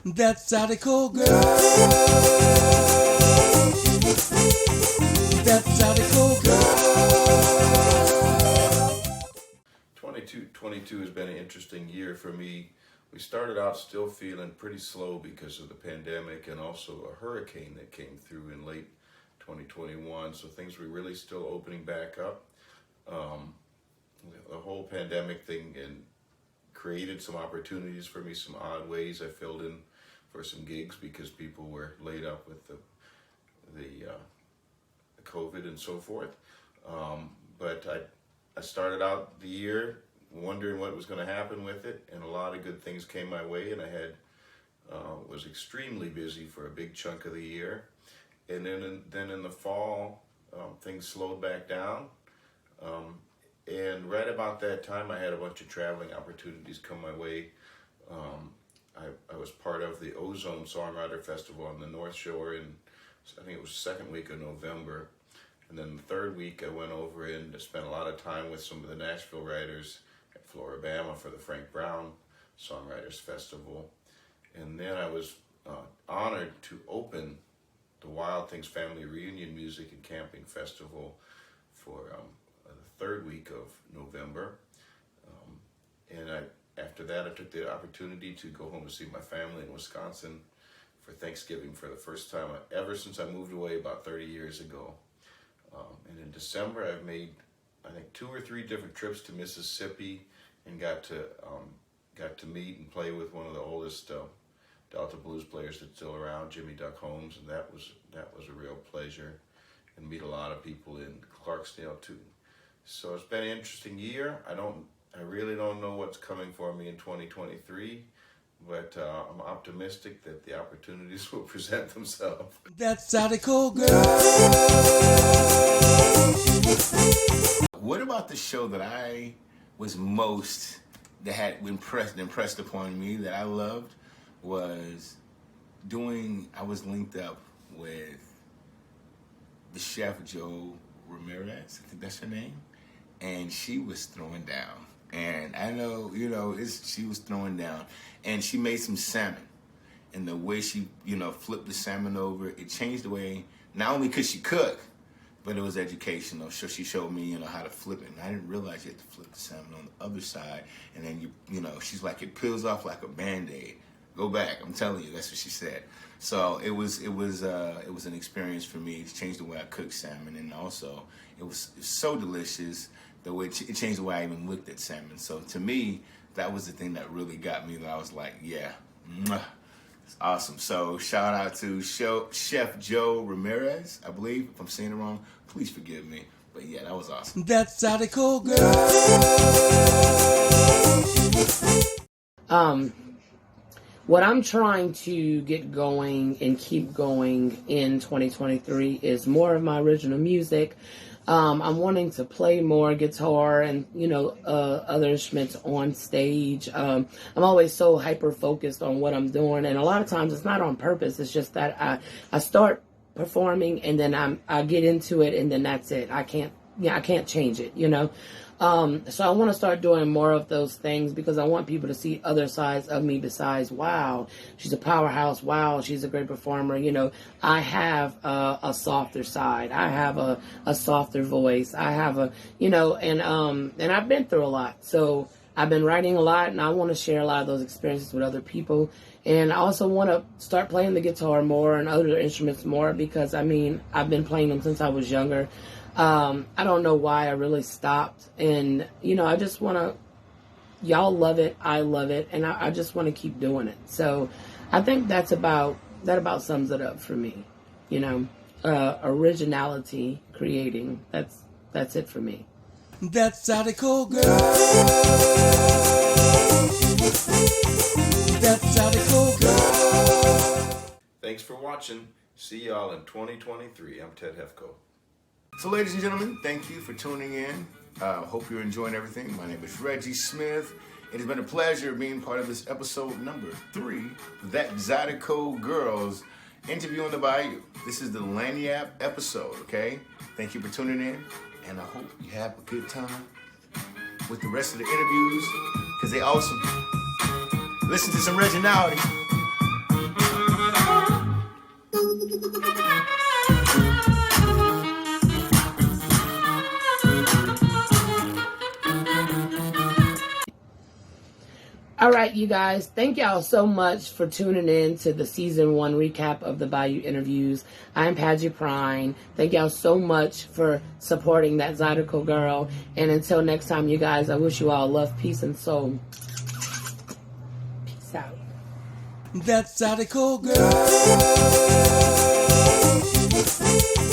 Datzydecogurl. Datzydecogurl. 2022 has been an interesting year for me. We started out still feeling pretty slow because of the pandemic and also a hurricane that came through in late 2021. So things were really still opening back up. The whole pandemic thing and created some opportunities for me, some odd ways I filled in for some gigs because people were laid up with the COVID and so forth. But I started out the year wondering what was going to happen with it, and a lot of good things came my way, and I was extremely busy for a big chunk of the year. And then in the fall, things slowed back down. And right about that time, I had a bunch of traveling opportunities come my way. I was part of the Ozone Songwriter Festival on the North Shore in, I think it was the second week of November. And then the third week, I went over and spent a lot of time with some of the Nashville writers at Floribama for the Frank Brown Songwriters Festival. And then I was honored to open the Wild Things Family Reunion Music and Camping Festival for the third week of November. After that, I took the opportunity to go home to see my family in Wisconsin for Thanksgiving for the first time ever since I moved away about 30 years ago. And in December, I've made, I think, 2 or 3 different trips to Mississippi and got to meet and play with one of the oldest Delta blues players that's still around, Jimmy Duck Holmes, and that was a real pleasure, and meet a lot of people in Clarksdale too. So it's been an interesting year. I really don't know what's coming for me in 2023, but I'm optimistic that the opportunities will present themselves. Datzydecogurl. What about the show that I was most, that had impressed upon me, that I loved, was I was linked up with the chef Joe Ramirez, I think that's her name, and she was throwing down. And I know, she was throwing down, and she made some salmon, and the way she, flipped the salmon over, it changed the way, not only could she cook, but it was educational. So she showed me, how to flip it. And I didn't realize you had to flip the salmon on the other side. And then she's like, it peels off like a Band-Aid. Go back. I'm telling you, that's what she said. So it was an experience for me. It changed the way I cooked salmon, and also it was so delicious. The way it changed the way I even looked at salmon. So to me, that was the thing that really got me. That I was like, yeah, it's awesome. So shout out to Chef Joe Ramirez, I believe. If I'm saying it wrong, please forgive me. But yeah, that was awesome. Datzydecogurl. What I'm trying to get going and keep going in 2023 is more of my original music. I'm wanting to play more guitar and, other instruments on stage. I'm always so hyper focused on what I'm doing. And a lot of times it's not on purpose. It's just that I start performing and then I get into it and then that's it. I can't change it, So I want to start doing more of those things because I want people to see other sides of me besides, wow, she's a powerhouse. Wow, she's a great performer. I have a softer side. I have a softer voice. I have and I've been through a lot. So I've been writing a lot and I want to share a lot of those experiences with other people. And I also want to start playing the guitar more and other instruments more because, I've been playing them since I was younger. I don't know why I really stopped. And, I just want to, y'all love it. I love it. And I just want to keep doing it. So I think that about sums it up for me. Originality, creating. That's it for me. Datzydecogurl. Datzydecogurl. Thanks for watching. See y'all in 2023. I'm Ted Hefko. So ladies and gentlemen, thank you for tuning in. Hope you're enjoying everything. My name is Reggie Smith. It has been a pleasure being part of this episode number 3, Datzydecogurl's Interview on the Bayou. This is the Lagniappe episode, okay? Thank you for tuning in, and I hope you have a good time with the rest of the interviews, because they're awesome. Listen to some originality. All right, you guys. Thank y'all so much for tuning in to the season 1 recap of the Bayou interviews. I'm Paget Prine. Thank y'all so much for supporting Datzydecogurl. And until next time, you guys, I wish you all love, peace, and soul. Peace out. Datzydecogurl.